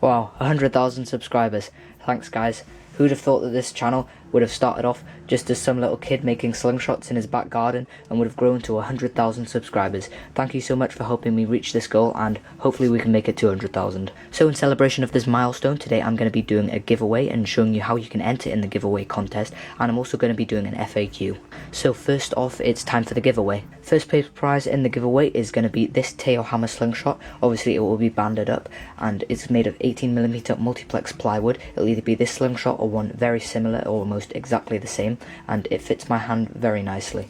Wow, 100,000 subscribers. Thanks guys. Who'd have thought that this channel would have started off just as some little kid making slingshots in his back garden and would have grown to 100,000 subscribers. Thank you so much for helping me reach this goal, and hopefully we can make it to 100,000. So in celebration of this milestone, today I'm going to be doing a giveaway and showing you how you can enter in the giveaway contest, and I'm also going to be doing an FAQ. So first off, it's time for the giveaway. First place prize in the giveaway is going to be this tail hammer slingshot. Obviously it will be banded up and it's made of 18mm multiplex plywood. It'll either be this slingshot or one very similar or almost exactly the same, and it fits my hand very nicely.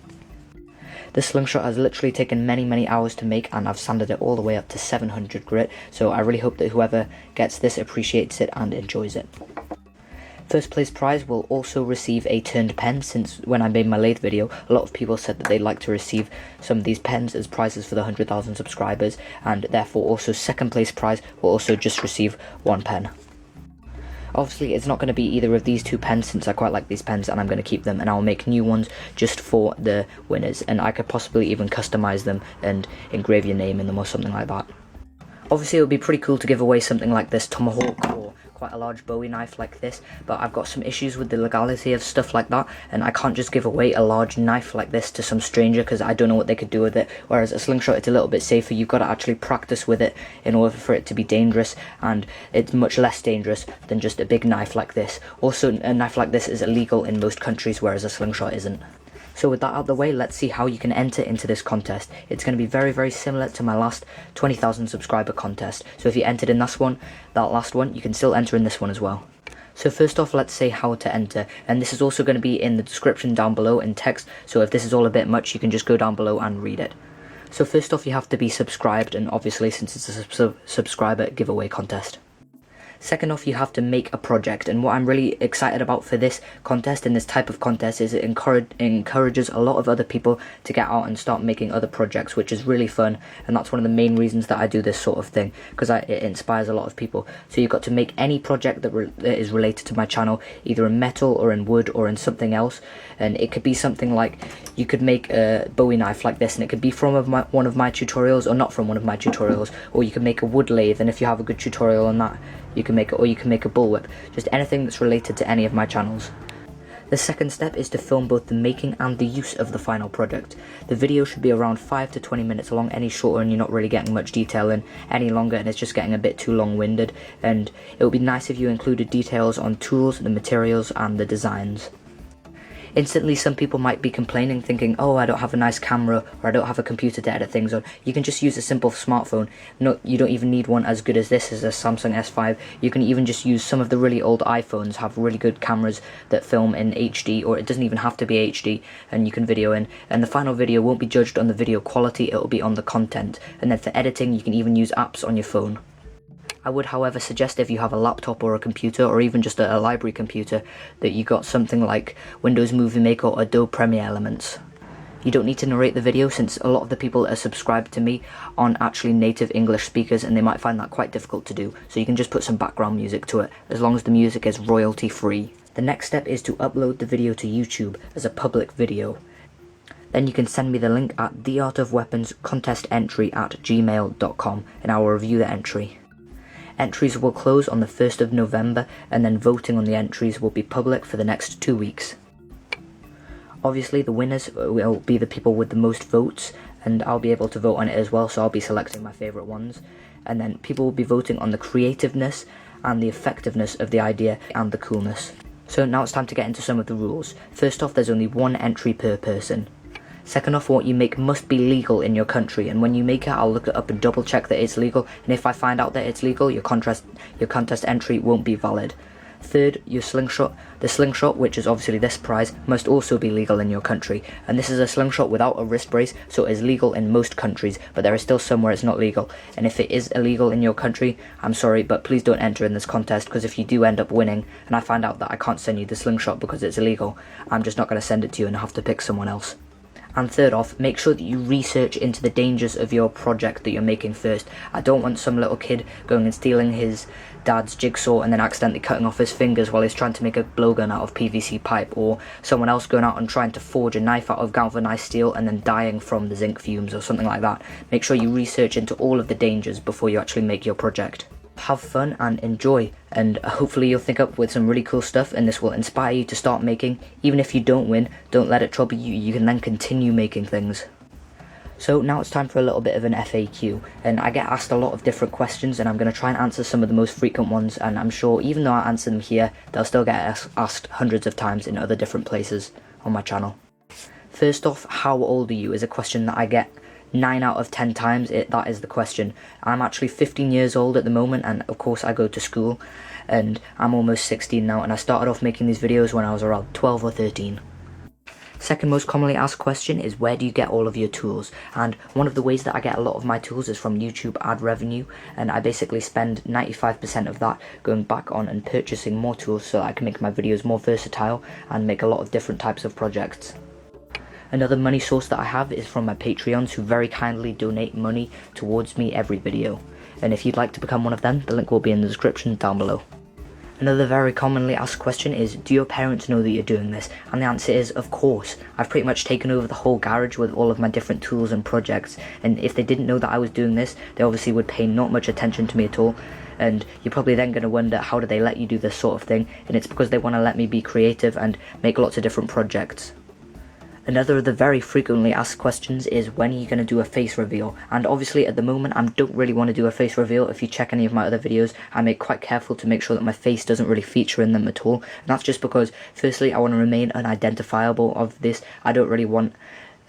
This slingshot has literally taken many hours to make, and I've sanded it all the way up to 700 grit, so I really hope that whoever gets this appreciates it and enjoys it. First place prize will also receive a turned pen, since when I made my lathe video a lot of people said that they'd like to receive some of these pens as prizes for the 100,000 subscribers, and therefore also second place prize will also just receive one pen. Obviously it's not going to be either of these two pens, since I quite like these pens and I'm going to keep them, and I'll make new ones just for the winners, and I could possibly even customize them and engrave your name in them or something like that. Obviously it would be pretty cool to give away something like this tomahawk or quite a large Bowie knife like this, but I've got some issues with the legality of stuff like that, and I can't just give away a large knife like this to some stranger because I don't know what they could do with it, whereas a slingshot, it's a little bit safer. You've got to actually practice with it in order for it to be dangerous, and it's much less dangerous than just a big knife like this. Also, a knife like this is illegal in most countries, whereas a slingshot isn't. So with that out of the way, let's see how you can enter into this contest. It's going to be very similar to my last 20,000 subscriber contest. So if you entered in that last one, you can still enter in this one as well. So first off, let's say how to enter, and this is also going to be in the description down below in text, so if this is all a bit much, you can just go down below and read it. So first off, you have to be subscribed, and obviously since it's a subscriber giveaway contest. Second off, you have to make a project, and what I'm really excited about for this contest and this type of contest is it encourages a lot of other people to get out and start making other projects, which is really fun, and that's one of the main reasons that I do this sort of thing, because it inspires a lot of people. So you've got to make any project that is related to my channel, either in metal or in wood or in something else, and it could be something like you could make a Bowie knife like this, and it could be from one of my tutorials or not from one of my tutorials, or you can make a wood lathe, and if you have a good tutorial on that, you can make it, or you can make a bullwhip, just anything that's related to any of my channels. The second step is to film both the making and the use of the final product. The video should be around 5 to 20 minutes long. Any shorter and you're not really getting much detail in, any longer and it's just getting a bit too long-winded, and it would be nice if you included details on tools, the materials and the designs. Instantly, some people might be complaining, thinking, oh, I don't have a nice camera, or I don't have a computer to edit things on. You can just use a simple smartphone. No, you don't even need one as good as this, as a Samsung S5. You can even just use some of the really old iPhones, have really good cameras that film in HD, or it doesn't even have to be HD, and you can video in. And the final video won't be judged on the video quality, it will be on the content. And then for editing, you can even use apps on your phone. I would, however, suggest if you have a laptop or a computer, or even just a library computer, that you got something like Windows Movie Maker or Adobe Premiere Elements. You don't need to narrate the video, since a lot of the people that are subscribed to me aren't actually native English speakers, and they might find that quite difficult to do, so you can just put some background music to it, as long as the music is royalty free. The next step is to upload the video to YouTube as a public video. Then you can send me the link at theartofweaponscontestentry@gmail.com, and I will review the entry. Entries will close on the 1st of November, and then voting on the entries will be public for the next 2 weeks. Obviously the winners will be the people with the most votes, and I'll be able to vote on it as well, so I'll be selecting my favourite ones. And then people will be voting on the creativeness and the effectiveness of the idea and the coolness. So now it's time to get into some of the rules. First off, there's only one entry per person. Second off, what you make must be legal in your country, and when you make it, I'll look it up and double check that it's legal, and if I find out that it's legal, your contest entry won't be valid. Third, the slingshot, which is obviously this prize, must also be legal in your country, and this is a slingshot without a wrist brace, so it is legal in most countries, but there is still some where it's not legal, and if it is illegal in your country, I'm sorry, but please don't enter in this contest, because if you do end up winning, and I find out that I can't send you the slingshot because it's illegal, I'm just not going to send it to you and have to pick someone else. And third off, make sure that you research into the dangers of your project that you're making first. I don't want some little kid going and stealing his dad's jigsaw and then accidentally cutting off his fingers while he's trying to make a blowgun out of PVC pipe, or someone else going out and trying to forge a knife out of galvanized steel and then dying from the zinc fumes or something like that. Make sure you research into all of the dangers before you actually make your project. have fun and enjoy, and hopefully you'll think up with some really cool stuff, and this will inspire you to start making. Even if you don't win, don't let it trouble you, you can then continue making things. So now it's time for a little bit of an FAQ, and I get asked a lot of different questions, and I'm going to try and answer some of the most frequent ones, and I'm sure even though I answer them here, they'll still get asked hundreds of times in other different places on my channel. First off, how old are you is a question that I get 9 out of 10 times. That is the question. I'm actually 15 years old at the moment, and of course I go to school, and I'm almost 16 now, and I started off making these videos when I was around 12 or 13. Second most commonly asked question is, where do you get all of your tools? And one of the ways that I get a lot of my tools is from YouTube ad revenue, and I basically spend 95% of that going back on and purchasing more tools so that I can make my videos more versatile and make a lot of different types of projects. Another money source that I have is from my Patreons, who very kindly donate money towards me every video. And if you'd like to become one of them, the link will be in the description down below. Another very commonly asked question is, do your parents know that you're doing this? And the answer is, of course. I've pretty much taken over the whole garage with all of my different tools and projects, and if they didn't know that I was doing this, they obviously would pay not much attention to me at all. And you're probably then going to wonder, how do they let you do this sort of thing? And it's because they want to let me be creative and make lots of different projects. Another of the very frequently asked questions is, when are you going to do a face reveal? And obviously at the moment I don't really want to do a face reveal. If you check any of my other videos, I make quite careful to make sure that my face doesn't really feature in them at all. And that's just because, firstly, I want to remain unidentifiable of this. I don't really want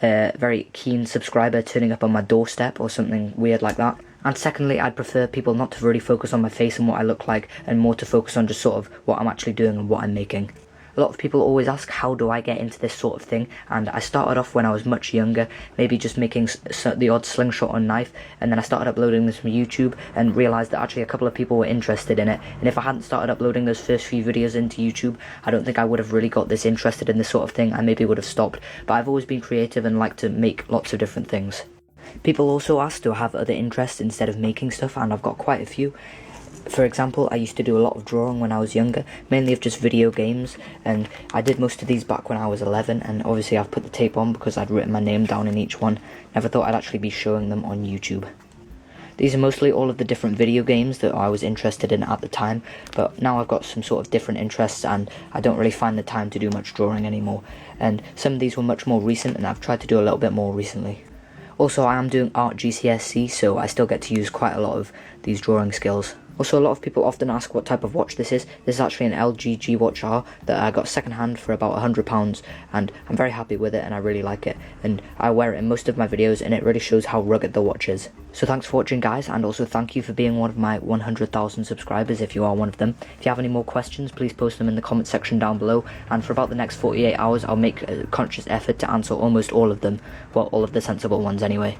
a very keen subscriber turning up on my doorstep or something weird like that. And secondly, I'd prefer people not to really focus on my face and what I look like, and more to focus on just sort of what I'm actually doing and what I'm making. A lot of people always ask, how do I get into this sort of thing? And I started off when I was much younger, maybe just making the odd slingshot or knife, and then I started uploading this from YouTube and realised that actually a couple of people were interested in it. And if I hadn't started uploading those first few videos into YouTube, I don't think I would have really got this interested in this sort of thing. I maybe would have stopped, but I've always been creative and like to make lots of different things. People also ask, do I have other interests instead of making stuff? And I've got quite a few. For example, I used to do a lot of drawing when I was younger, mainly of just video games, and I did most of these back when I was 11, and obviously I've put the tape on because I'd written my name down in each one. Never thought I'd actually be showing them on YouTube. These are mostly all of the different video games that I was interested in at the time, but now I've got some sort of different interests and I don't really find the time to do much drawing anymore, and some of these were much more recent and I've tried to do a little bit more recently. Also, I am doing art GCSE, so I still get to use quite a lot of these drawing skills. Also, a lot of people often ask what type of watch this is. This is actually an LG G Watch R that I got second hand for about £100, and I'm very happy with it and I really like it, and I wear it in most of my videos and it really shows how rugged the watch is. So thanks for watching, guys, and also thank you for being one of my 100,000 subscribers if you are one of them. If you have any more questions, please post them in the comment section down below, and for about the next 48 hours I'll make a conscious effort to answer almost all of them, well, all of the sensible ones anyway.